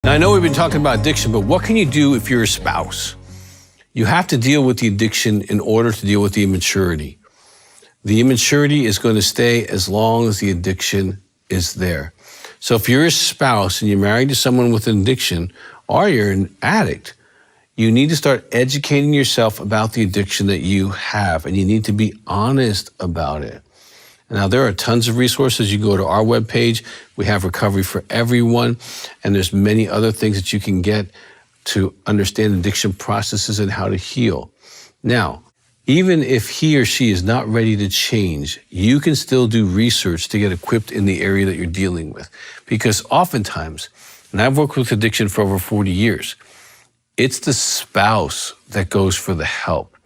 Now, I know we've been talking about addiction, but what can you do if you're a spouse? You have to deal with the addiction in order to deal with the immaturity. The immaturity is going to stay as long as the addiction is there. So if you're a spouse and you're married to someone with an addiction, or you're an addict, you need to start educating yourself about the addiction that you have, and you need to be honest about it. Now, there are tons of resources. You go to our webpage. We have Recovery for Everyone, and there's many other things that you can get to understand addiction processes and how to heal. Now, even if he or she is not ready to change, you can still do research to get equipped in the area that you're dealing with. Because oftentimes, and I've worked with addiction for over 40 years, it's the spouse that goes for the help.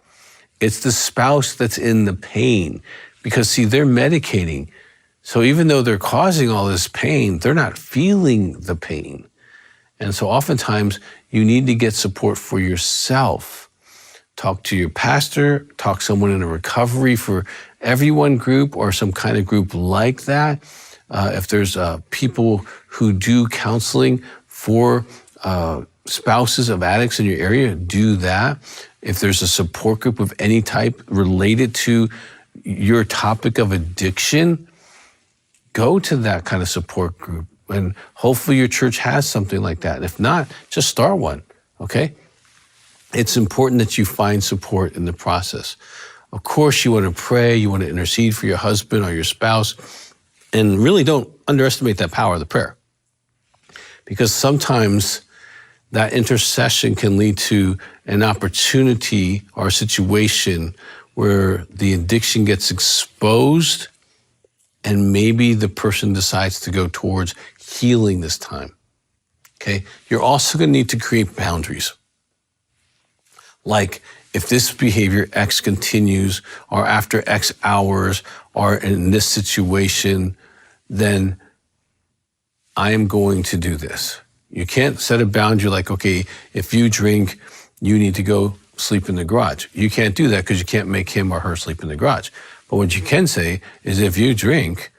It's the spouse that's in the pain. Because, see, they're medicating. So even though they're causing all this pain, they're not feeling the pain. And so oftentimes, you need to get support for yourself. Talk to your pastor, talk to someone in a Recovery for Everyone group or some kind of group like that. If there's people who do counseling for spouses of addicts in your area, do that. If there's a support group of any type related to your topic of addiction, go to that kind of support group. And hopefully your church has something like that. If not, just start one, okay? It's important that you find support in the process. Of course, you want to pray, you want to intercede for your husband or your spouse, and really don't underestimate that power of the prayer. Because sometimes that intercession can lead to an opportunity or a situation where the addiction gets exposed and maybe the person decides to go towards healing this time, okay? You're also gonna need to create boundaries. Like if this behavior X continues or after X hours or in this situation, then I am going to do this. You can't set a boundary like, okay, if you drink, you need to go sleep in the garage. You can't do that because you can't make him or her sleep in the garage. But what you can say is if you drink,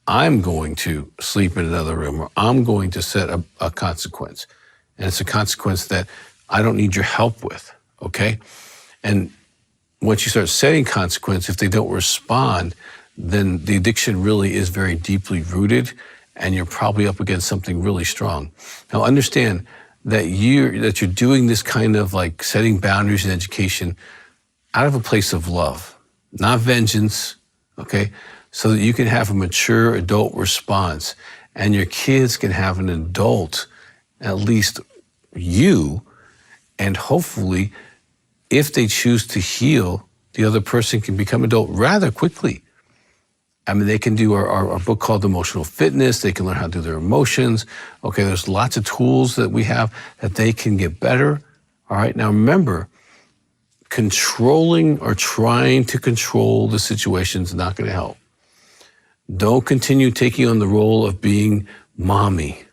I'm going to sleep in another room, or I'm going to set a consequence. And it's a consequence that I don't need your help with, okay? And once you start setting consequence, if they don't respond, then the addiction really is very deeply rooted and you're probably up against something really strong. Now understand that you're doing this kind of like setting boundaries in education out of a place of love, not vengeance, okay? So that you can have a mature adult response and your kids can have an adult, at least you, and hopefully if they choose to heal, the other person can become adult rather quickly. I mean, they can do our book called Emotional Fitness. They can learn how to do their emotions. Okay, there's lots of tools that we have that they can get better. All right, now remember, controlling or trying to control the situation is not going to help. Don't continue taking on the role of being mommy.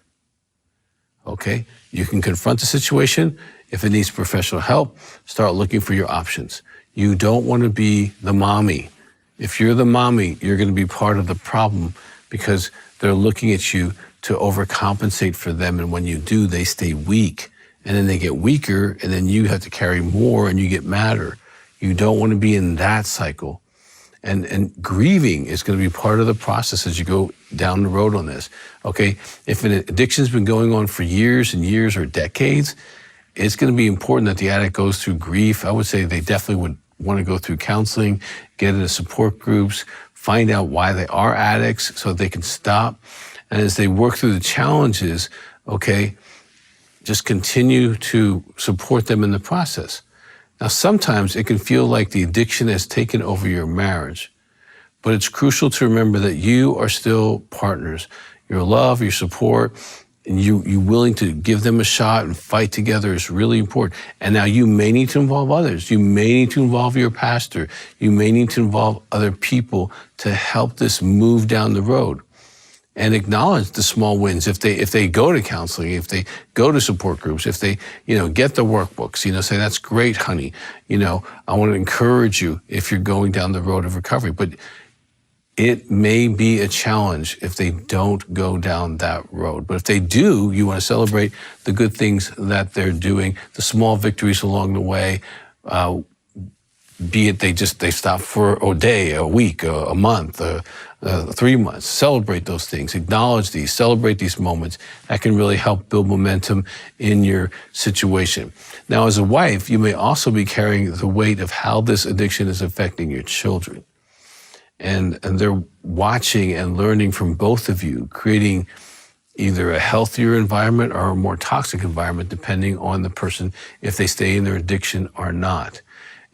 Okay, you can confront the situation. If it needs professional help, start looking for your options. You don't want to be the mommy. If you're the mommy, you're going to be part of the problem because they're looking at you to overcompensate for them. And when you do, they stay weak and then they get weaker and then you have to carry more and you get madder. You don't want to be in that cycle. And grieving is going to be part of the process as you go down the road on this. Okay, if an addiction's been going on for years and years or decades, it's going to be important that the addict goes through grief. I would say they definitely would want to go through counseling, get into support groups, find out why they are addicts so they can stop. And as they work through the challenges, okay, just continue to support them in the process. Now, sometimes it can feel like the addiction has taken over your marriage, but it's crucial to remember that you are still partners. Your love, your support, and you willing to give them a shot and fight together is really important. And now you may need to involve others. You may need to involve your pastor. You may need to involve other people to help this move down the road. And acknowledge the small wins. If they go to counseling, if they go to support groups, if they, get the workbooks, say, that's great, honey. I want to encourage you if you're going down the road of recovery. But it may be a challenge if they don't go down that road. But if they do, you want to celebrate the good things that they're doing, the small victories along the way, be it they stop for a day, a week, a month, 3 months. Celebrate those things, acknowledge these, celebrate these moments. That can really help build momentum in your situation. Now, as a wife, you may also be carrying the weight of how this addiction is affecting your children. And they're watching and learning from both of you, creating either a healthier environment or a more toxic environment, depending on the person, if they stay in their addiction or not.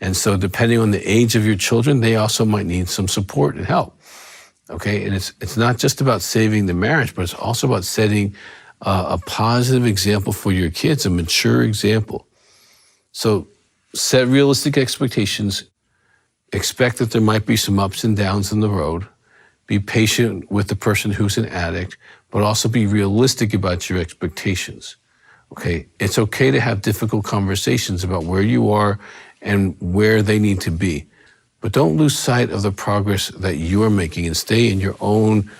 And so depending on the age of your children, they also might need some support and help. Okay, and it's not just about saving the marriage, but it's also about setting a positive example for your kids, a mature example. So set realistic expectations. Expect that there might be some ups and downs in the road. Be patient with the person who's an addict, but also be realistic about your expectations. Okay, it's okay to have difficult conversations about where you are and where they need to be. But don't lose sight of the progress that you are making and stay in your own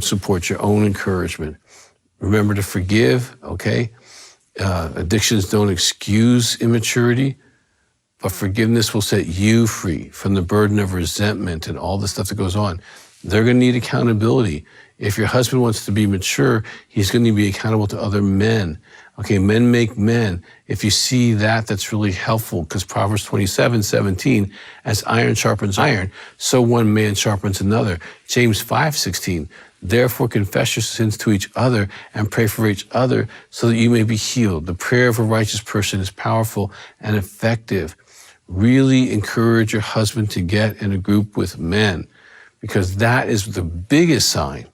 support, your own encouragement. Remember to forgive, okay? Addictions don't excuse immaturity, but forgiveness will set you free from the burden of resentment and all the stuff that goes on. They're going to need accountability. If your husband wants to be mature, he's going to be accountable to other men. Okay, men make men. If you see that, that's really helpful, because Proverbs 27:17, as iron sharpens iron, so one man sharpens another. James 5:16, therefore confess your sins to each other and pray for each other so that you may be healed. The prayer of a righteous person is powerful and effective. Really encourage your husband to get in a group with men, because that is the biggest sign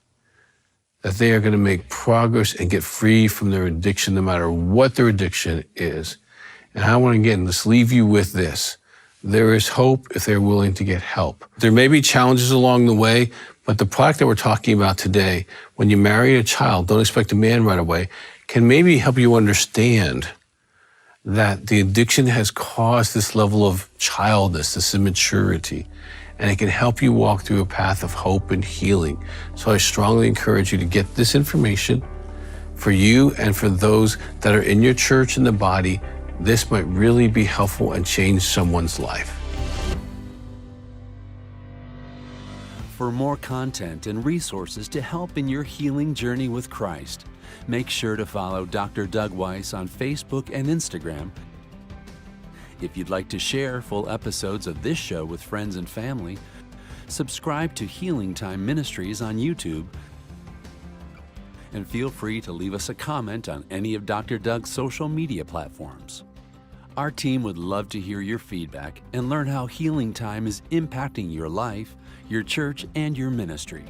that they are going to make progress and get free from their addiction, no matter what their addiction is. And I want to, again, just leave you with this. There is hope if they're willing to get help. There may be challenges along the way, but the product that we're talking about today, when you marry a child, don't expect a man right away, can maybe help you understand that the addiction has caused this level of childness, this immaturity, and it can help you walk through a path of hope and healing. So I strongly encourage you to get this information for you and for those that are in your church and the body. This might really be helpful and change someone's life. For more content and resources to help in your healing journey with Christ, make sure to follow Dr. Doug Weiss on Facebook and Instagram. If you'd like to share full episodes of this show with friends and family, subscribe to Healing Time Ministries on YouTube, and feel free to leave us a comment on any of Dr. Doug's social media platforms. Our team would love to hear your feedback and learn how Healing Time is impacting your life, your church, and your ministry.